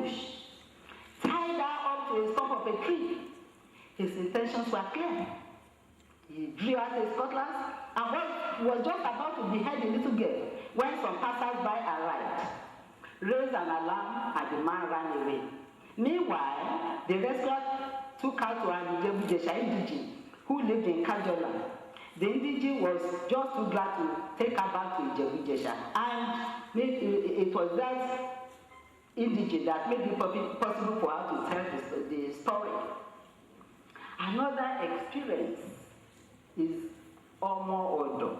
bush, tied her up to a stump of a tree. His intentions were clear. He drew out his cutlass and was just about to behead the little girl when some passers-by arrived, raised an alarm, and the man ran away. Meanwhile, the rescuer took her to an Ijebu-Jesha indigene who lived in Kajola. The indigene was just too glad to take her back to Ijebu-Jesha, and it was that indigene that made it possible for her to tell the story. Another experience is Omo Odo.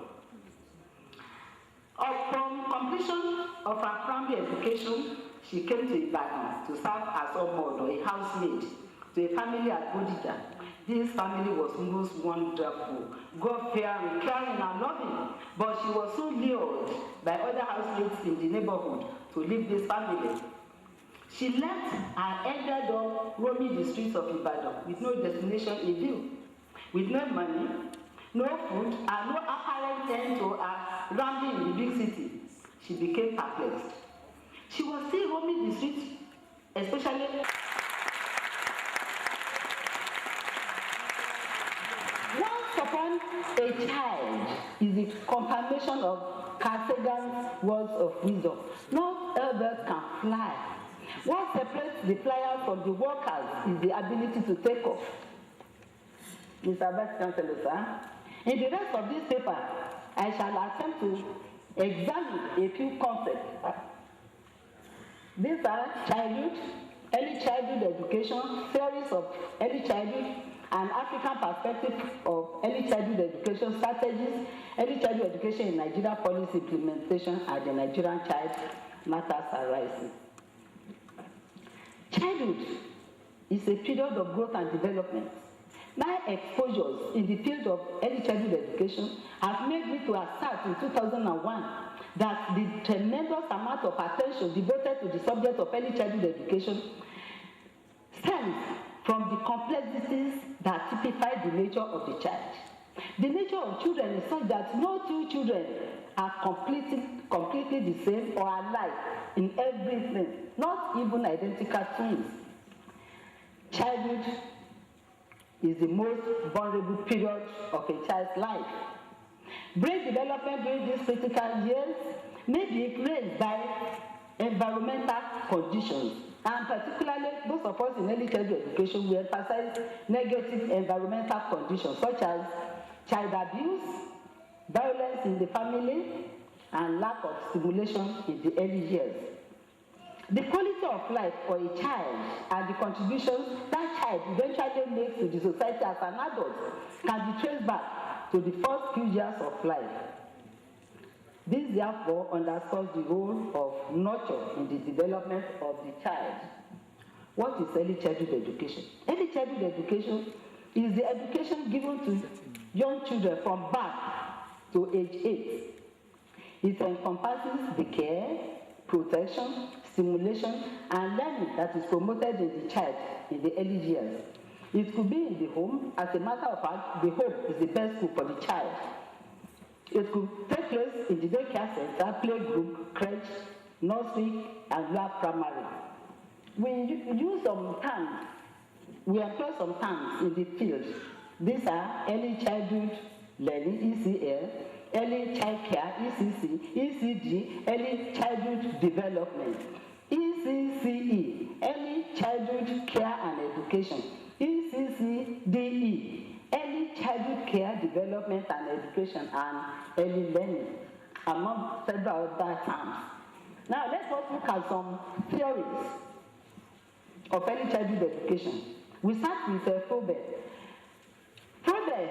Upon completion of her primary education, she came to Ibadan to serve as Omo Odo, a housemaid, to a family at Bodija. This family was most wonderful, God-fearing, caring, and loving, but she was so lured by other housemates in the neighborhood to leave this family. She left and ended up roaming the streets of Ibadan with no destination in view, with no money, no food, and no apparent end to her rambling in the big city. She became perplexed. She was still roaming the streets, especially once upon a child is the confirmation of Carl Sagan's words of wisdom. Not all birds can fly. What separates the flyers from the workers is the ability to take off. Mr. Vice Chancellor, sir, in the rest of this paper, I shall attempt to examine a few concepts. These are childhood, early childhood education, theories of early childhood, and African perspective of early childhood education strategies, early childhood education in Nigeria policy implementation, and the Nigerian child matters arising. Childhood is a period of growth and development. My exposures in the field of early childhood education have made me to assert in 2001 that the tremendous amount of attention devoted to the subject of early childhood education stems from the complexities that typify the nature of the child. The nature of children is such that no two children are completely the same or alike in everything, not even identical twins. Childhood is the most vulnerable period of a child's life. Brain development during these critical years may be influenced by environmental conditions, and particularly those of us in early childhood education, we emphasize negative environmental conditions such as child abuse, violence in the family, and lack of stimulation in the early years. The quality of life for a child and the contributions that child eventually makes to the society as an adult can be traced back to the first few years of life. This therefore underscores the role of nurture in the development of the child. What is early childhood education? Early childhood education is the education given to young children from birth to age 8. It encompasses the care, protection, stimulation, and learning that is promoted in the child in the early years. It could be in the home. As a matter of fact, the home is the best school for the child. It could take place in the daycare center, playgroup, crèche, nursery, and lower primary. We use some terms, we employ some terms in the field. These are early childhood learning, ECL, early child care, ECC, ECG, early childhood development, ECCE, early childhood care and education, ECCDE, early childhood care, development and education, and early learning, among several other terms. Now let's look at some theories of early childhood education. We start with Frobe. Frobe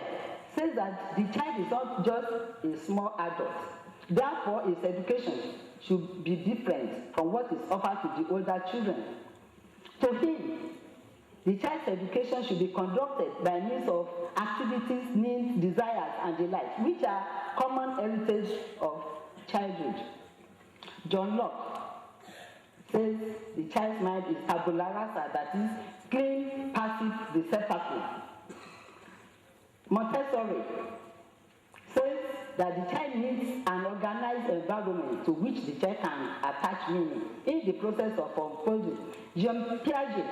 says that the child is not just a small adult. Therefore, his education should be different from what is offered to the older children. To him, the child's education should be conducted by means of activities, needs, desires, and delights, which are common heritage of childhood. John Locke says the child's mind is tabula rasa, that is, clean, passive receptacle. Montessori says that the child needs an organized environment to which the child can attach meaning in the process of unfolding. Jean Piaget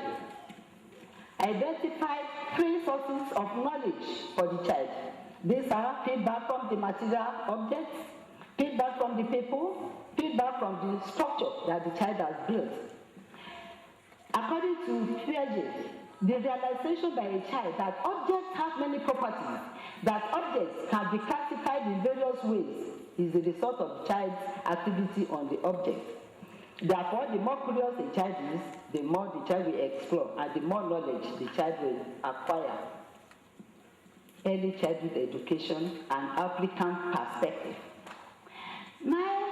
identified 3 sources of knowledge for the child. These are feedback from the material objects, feedback from the people, feedback from the structure that the child has built. According to Piaget, the realization by a child that objects have many properties, that objects can be classified in various ways, is the result of the child's activity on the object. Therefore, the more curious a child is, the more the child will explore, and the more knowledge the child will acquire. Early childhood education and African perspective. My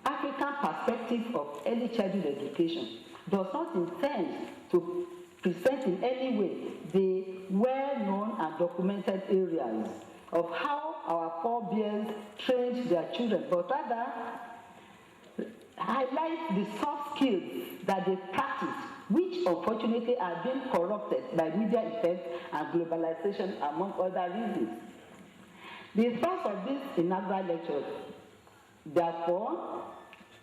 African perspective of early childhood education does not intend to present in any way the well-known and documented areas of how our forebears trained their children, but rather highlight the soft skills that they practice, which unfortunately are being corrupted by media effects and globalization, among other reasons. The thrust of this inaugural lecture, therefore,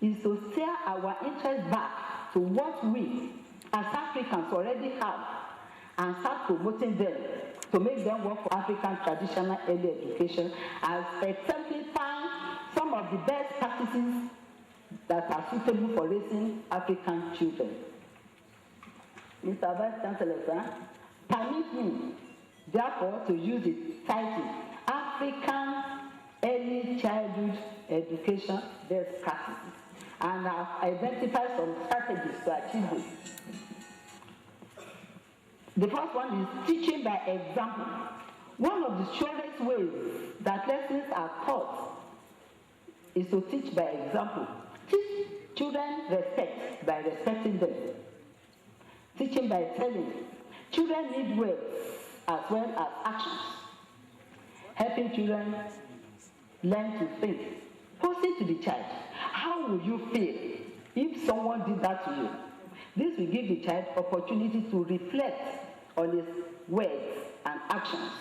is to steer our interest back to what we, as Africans, already have and start promoting them to make them work for African traditional early education as exemplifying some of the best practices that are suitable for raising African children. Mr. Vice Chancellor, sir, permit me, therefore, to use the title African Early Childhood Education Best Practices, and I've identified some strategies to achieve this. The first one is teaching by example. One of the surest ways that lessons are taught is to teach by example. Teach children respect by respecting them. Teaching by telling. Children need words as well as actions. Helping children learn to think. Posing to the child, how will you feel if someone did that to you? This will give the child opportunity to reflect on his words and actions.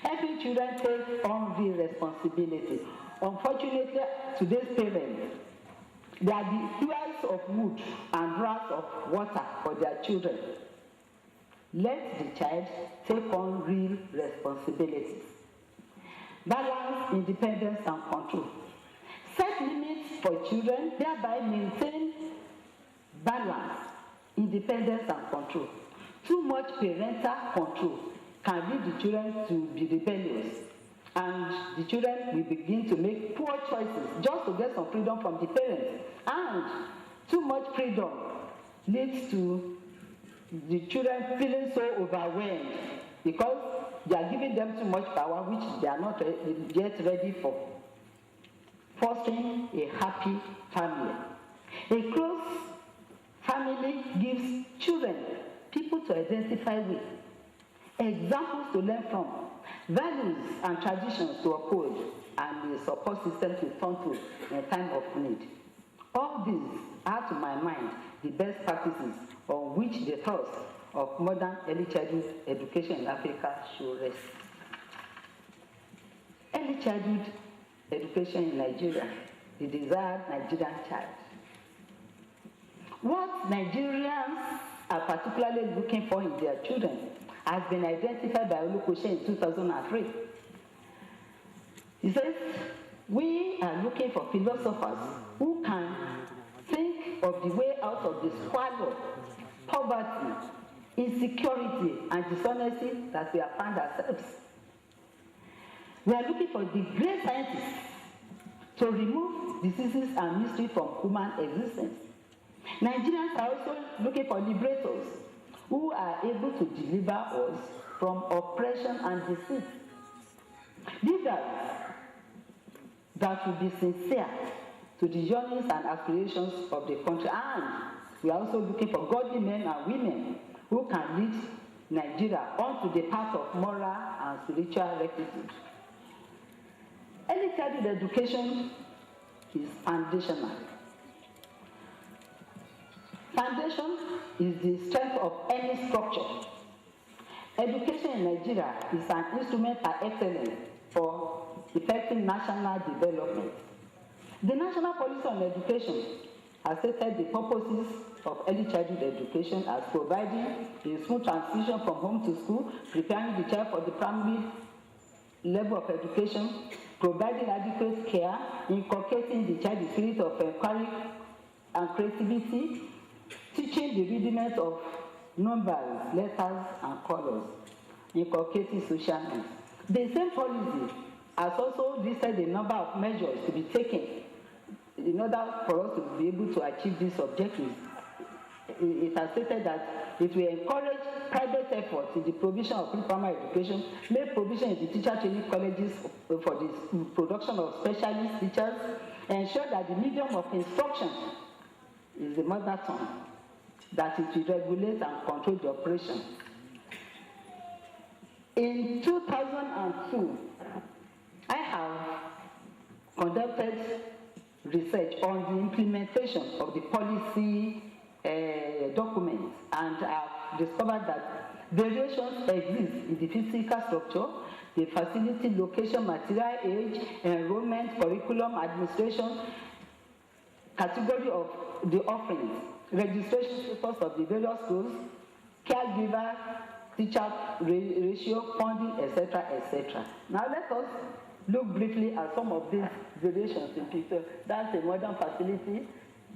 Helping children take on real responsibility. Unfortunately, today's parents, they are the hewers of wood and drawers of water for their children. Let the child take on real responsibilities. Balance, independence, and control. Set limits for children, thereby maintain balance, independence, and control. Too much parental control can lead the children to be rebellious, and the children will begin to make poor choices just to get some freedom from the parents. And too much freedom leads to the children feeling so overwhelmed because they are giving them too much power, which they are not yet ready for. Fostering a happy family. A close family gives children people to identify with, examples to learn from, values and traditions to uphold, and a support system to turn to in a time of need. All these are, to my mind, the best practices on which the thrust of modern early childhood education in Africa should rest. Early childhood education in Nigeria, the desired Nigerian child. What Nigerians are particularly looking for in their children has been identified by Olukose in 2003. He says, we are looking for philosophers who can think of the way out of the squalor, poverty, insecurity, and dishonesty that we have found ourselves. We are looking for the great scientists to remove diseases and mystery from human existence. Nigerians are also looking for liberators who are able to deliver us from oppression and deceit. Leaders that will be sincere to the yearnings and aspirations of the country. And we are also looking for godly men and women who can lead Nigeria onto the path of moral and spiritual rectitude. Early childhood education is foundational. Foundation is the strength of any structure. Education in Nigeria is an instrument par excellence for effective national development. The National Policy on Education has stated the purposes of early childhood education as providing a smooth transition from home to school, preparing the child for the primary level of education, providing adequate care, inculcating the child the spirit of inquiry and creativity, teaching the rudiments of numbers, letters, and colors, inculcating social norms. The same policy has also listed a number of measures to be taken in order for us to be able to achieve these objectives. It has stated that it will encourage private efforts in the provision of pre-primary education, make provision in the teacher training colleges for the production of specialist teachers, ensure that the medium of instruction is the mother tongue, that it will regulate and control the operation. In 2002, I have conducted research on the implementation of the policy documents, and I've discovered that variations exist in the physical structure, the facility, location, material, age, enrollment, curriculum, administration, category of the offerings, registration status of the various schools, caregiver, teacher ratio, funding, etc., etc. Now let us look briefly at some of these variations in picture. That's a modern facility.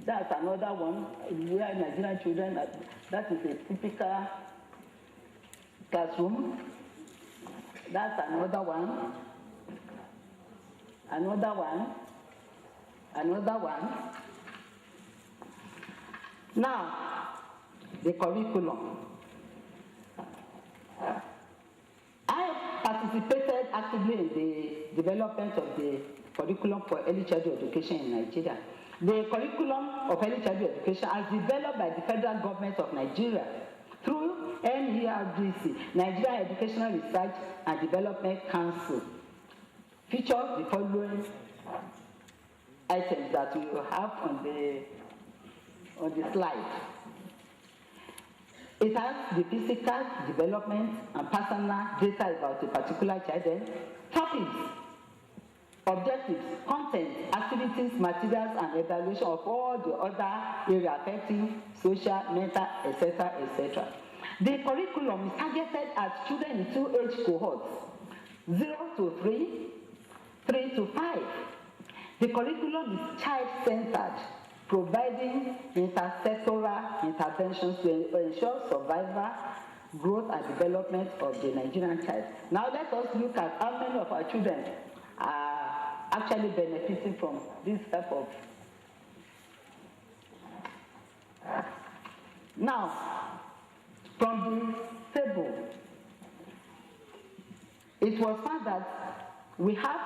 That's another one where Nigerian children, that is a typical classroom. That's another one. Another one. Another one. Now, the curriculum. I participated actively in the development of the curriculum for early childhood education in Nigeria. The curriculum of early childhood education as developed by the federal government of Nigeria through NERDC, Nigeria Educational Research and Development Council, features the following items that we will have on the slide. It has the physical development and personal data about a particular child, topics, objectives, content, activities, materials, and evaluation of all the other areas affecting social, mental, etc., etc. The curriculum is targeted at children in two age cohorts, 0 to 3, 3 to 5. The curriculum is child-centered, providing intersectoral interventions to ensure survival, growth, and development of the Nigerian child. Now let us look at how many of our children are actually benefiting from this type of. Now, from the table, it was found that we have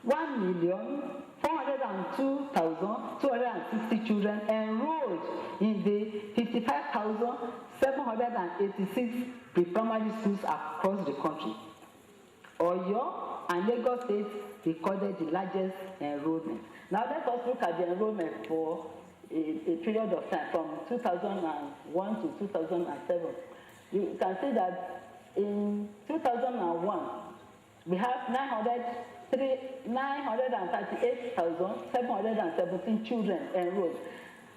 1,402,260 children enrolled in the 55,786 pre-primary schools across the country. Oyo and Lagos State recorded the largest enrollment. Now let us look at the enrollment for a period of time from 2001 to 2007. You can see that in 2001, we have 938,717 children enrolled.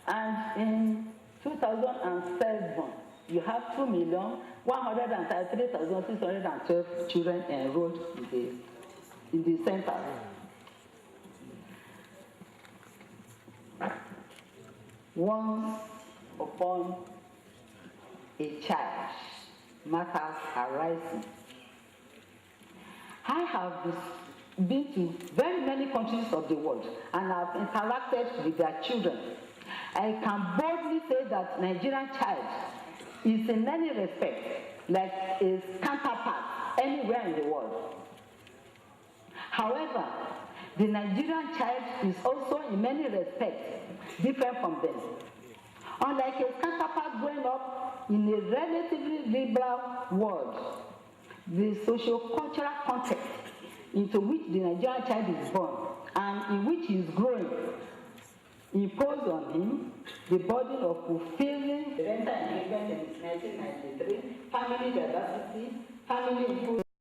And in 2007, you have 2,133,612 children enrolled in the center. Once upon a child, matters arising. I have been to very many countries of the world and have interacted with their children. I can boldly say that Nigerian child is in many respects like its counterpart anywhere in the world. However, the Nigerian child is also in many respects different from them. Unlike its counterpart growing up in a relatively liberal world, the socio-cultural context into which the Nigerian child is born and in which he is growing imposed on him the burden of fulfilling the parental engagement in 1993, family diversity, family inclusion.